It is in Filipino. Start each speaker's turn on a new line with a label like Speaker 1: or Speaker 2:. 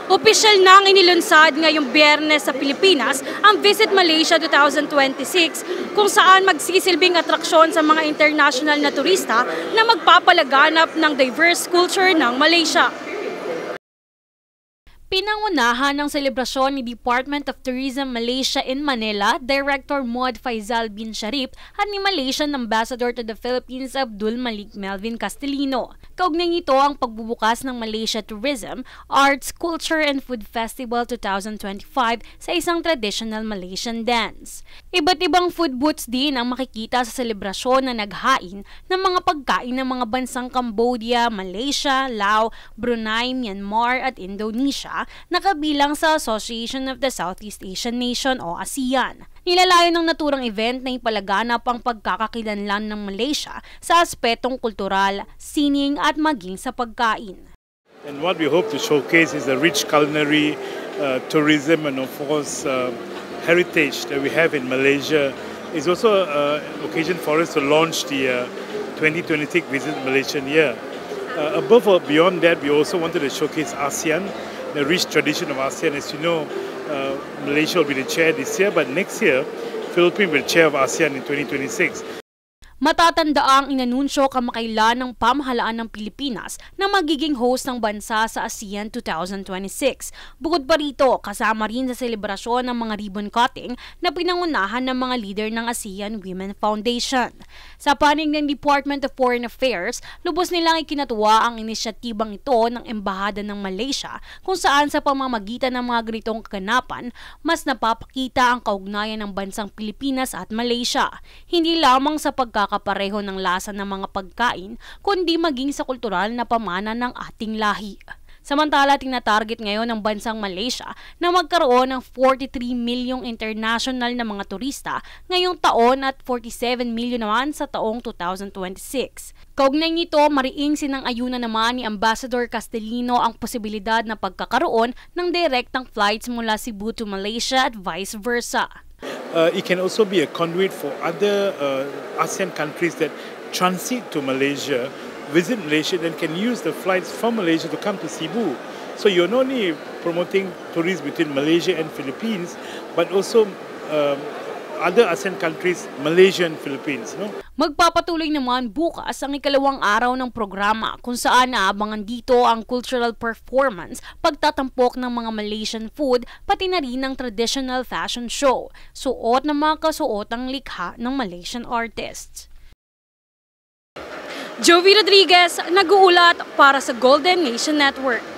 Speaker 1: Opisyal nang inilunsad ngayong Biyernes sa Pilipinas ang Visit Malaysia 2026 kung saan magsisilbing atraksyon sa mga international na turista na magpapalaganap ng diverse culture ng Malaysia. Pinangunahan ng selebrasyon ni Department of Tourism Malaysia in Manila, Director Mod Faizal bin Sharif at ni Malaysian Ambassador to the Philippines Abdul Malik Melvin Castellino. Kaugnay nito ang pagbubukas ng Malaysia Tourism, Arts, Culture and Food Festival 2025 sa isang traditional Malaysian dance. Iba't ibang food booths din ang makikita sa selebrasyon na naghain ng mga pagkain ng mga bansang Cambodia, Malaysia, Laos, Brunei, Myanmar at Indonesia na kabilang sa Association of the Southeast Asian Nation o ASEAN. Nilalayo ng naturang event na ipalaganap ang pagkakakilanlan ng Malaysia sa aspetong kultural, sining at maging sa pagkain.
Speaker 2: And what we hope to showcase is the rich culinary, tourism and of course heritage that we have in Malaysia. It's also an occasion for us to launch the 2026 Visit Malaysian Year. Above or beyond that, we also wanted to showcase ASEAN, the rich tradition of ASEAN. As you know, Malaysia will be the chair this year, but next year, Philippines will chair of ASEAN in 2026.
Speaker 1: Matatandaang inanunsyo kamakailan ng pamahalaan ng Pilipinas na magiging host ng bansa sa ASEAN 2026. Bukod pa rito, kasama rin sa selebrasyon ng mga ribbon cutting na pinangunahan ng mga leader ng ASEAN Women Foundation. Sa panig ng Department of Foreign Affairs, lubos nilang ikinatuwa ang inisyatibang ito ng Embahada ng Malaysia kung saan sa pamamagitan ng mga ganitong kaganapan, mas napapakita ang kaugnayan ng bansang Pilipinas at Malaysia. Hindi lamang sa pagkakapareho ng lasa ng mga pagkain, kundi maging sa kultural na pamana ng ating lahi. Samantala, tinatarget ngayon ng bansang Malaysia na magkaroon ng 43 milyong international na mga turista ngayong taon at 47 milyon naman sa taong 2026. Kaugnay nito, mariing sinang-ayunan naman ni Ambassador Castellino ang posibilidad na pagkakaroon ng direktang flights mula Cebu to Malaysia at vice versa.
Speaker 2: It can also be a conduit for other ASEAN countries that transit to Malaysia, visit Malaysia, then can use the flights from Malaysia to come to Cebu. So you're not only promoting tourism between Malaysia and Philippines, but also other ASEAN countries, Malaysia and Philippines. No?
Speaker 1: Magpapatuloy naman bukas ang ikalawang araw ng programa kung saan naabangan dito ang cultural performance, pagtatampok ng mga Malaysian food, pati na rin ang traditional fashion show, suot ng mga kasuotang likha ng Malaysian artists. Jovi Rodriguez, nag-uulat para sa Golden Nation Network.